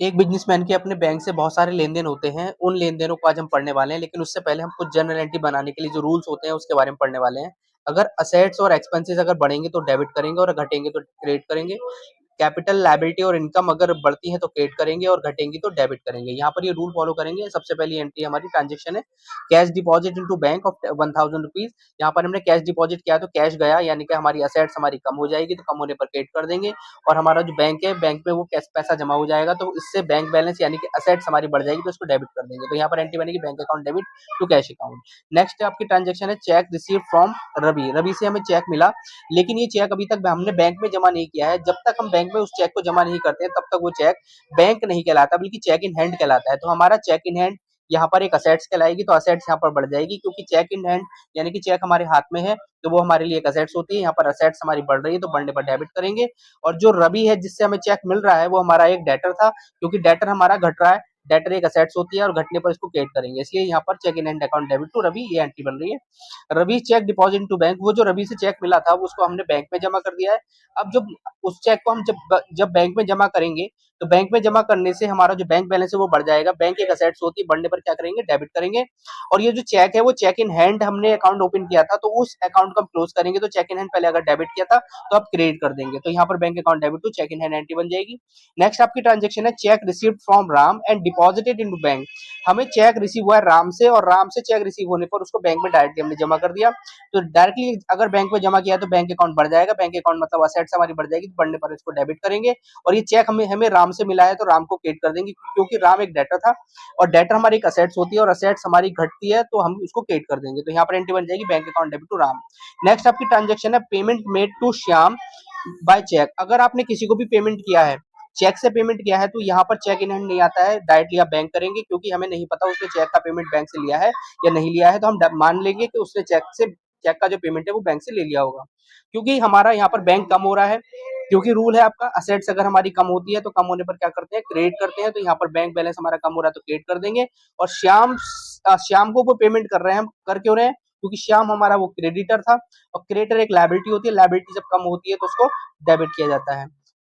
एक बिजनेसमैन के अपने बैंक से बहुत सारे लेन-देन होते हैं, उन लेन-देनों को आज हम पढ़ने वाले हैं, लेकिन उससे पहले हम कुछ जनरल एंट्री बनाने के लिए जो रूल्स होते हैं, उसके बारे में पढ़ने वाले हैं। अगर असेट्स और एक्सपेंसेस अगर बढ़ेंगे तो डेबिट करेंगे और घटेंगे तो क्रेडिट करेंगे। कैपिटल, लायबिलिटी और इनकम अगर बढ़ती है तो क्रेडिट करेंगे और घटेंगी तो डेबिट करेंगे। यहाँ पर ये रूल फॉलो करेंगे। सबसे पहली एंट्री हमारी ट्रांजेक्शन है, cash deposit into bank of 1000 rupees. यहाँ पर हमने कैश डिपॉजिट किया तो कैश गया, यानी कि हमारी असेट्स हमारी कम हो जाएगी, तो कम होने पर क्रेडिट कर देंगे। और हमारा जो बैंक है, बैंक में वो कैश पैसा जमा हो जाएगा, तो इससे बैंक बैलेंस यानी कि असेट्स हमारी बढ़ जाएगी, तो उसको डेबिट कर देंगे। तो यहाँ पर एंट्री बनेगी bank account debit to cash account. Next आपकी ट्रांजेक्शन है cheque receive from Ravi. Ravi से हमें चेक मिला, लेकिन ये चेक अभी तक हमने बैंक में जमा नहीं किया है। जब तक हम बैंक में उस चेक को जमा नहीं करते तब तक वो चेक बैंक नहीं कहलाता, बल्कि चेक इन हैंड कहलाता है। तो हमारा चेक इन हैंड यहाँ पर एक असेट्स कहलाएगी, तो असेट्स यहाँ पर बढ़ जाएगी, क्योंकि चेक इन हैंड यानी कि चेक हमारे हाथ में है, तो वो हमारे लिए एक असेट्स होती है। यहाँ पर असेट्स हमारी बढ़ रही है, तो बढ़ने पर डेबिट करेंगे। और जो रवि है जिससे हमें चेक मिल रहा है, वो हमारा एक डेटर था, क्योंकि डेटर हमारा घट रहा है। डेटर एक असेट्स होती है और घटने पर इसको क्रेडिट करेंगे, इसलिए यहाँ पर cheque in hand account debit to Ravi ये एंट्री बन रही है। Ravi cheque deposit to bank, वो जो रवि से चेक मिला था उसको हमने बैंक में जमा कर दिया है। अब जब उस चेक को हम जब बैंक में जमा करेंगे, तो बैंक में जमा करने से हमारा जो बैंक बैलेंस है वो बढ़ जाएगा। बैंक एक असेट्स होती है, बढ़ने पर क्या करेंगे, डेबिट करेंगे। और ये जो चेक है वो चेक इन हैंड हमने अकाउंट ओपन किया था, तो उस अकाउंट को हम क्लोज करेंगे। तो चेक इन हैंड पहले अगर डेबिट किया था तो अब क्रेडिट कर देंगे, तो यहाँ पर bank account debit to cheque in hand entry बन जाएगी। नेक्स्ट आपकी ट्रांजेक्शन है cheque received from Ram and deposited into bank. हमें चेक रिसीव हुआ है राम से, और राम से चेक रिसीव होने पर उसको बैंक में डायरेक्टली हमने जमा कर दिया। तो डायरेक्टली अगर बैंक में जमा किया तो बैंक अकाउंट बढ़ जाएगा, बैंक अकाउंट मतलब असेट्स हमारी बढ़ जाएगी, तो बढ़ने पर इसको डेबिट करेंगे। और ये चेक हमें हमें राम से मिला है, तो राम को क्रेडिट कर देंगे, क्योंकि राम एक डेटर था और डेटर हमारी एक असेट्स होती है, और असेट्स हमारी घटती है तो हम उसको क्रेडिट कर देंगे। तो यहाँ पर एंट्री बन जाएगी bank account debit to Ram. Next आपकी ट्रांजेक्शन है payment made to Shyam by cheque. अगर आपने किसी को भी पेमेंट किया है, चेक से पेमेंट किया है, तो यहाँ पर चेक इन हैंड नहीं आता है, डायरेक्टली आप बैंक करेंगे, क्योंकि हमें नहीं पता उसने चेक का पेमेंट बैंक से लिया है या नहीं लिया है। तो हम मान लेंगे कि उसने चेक का जो पेमेंट है वो बैंक से ले लिया होगा, क्योंकि हमारा यहाँ पर बैंक कम हो रहा है। क्योंकि रूल है आपका, असेट्स अगर हमारी कम होती है तो कम होने पर क्या करते हैं, क्रेडिट करते हैं। तो यहाँ पर बैंक बैलेंस हमारा कम हो रहा है तो क्रेडिट कर देंगे। और श्याम को वो पेमेंट कर रहे हैं, हम कर क्यों रहे हैं, क्योंकि श्याम हमारा वो क्रेडिटर था, और क्रेडिटर एक लायबिलिटी होती है, लायबिलिटी जब कम होती है तो उसको डेबिट किया जाता है।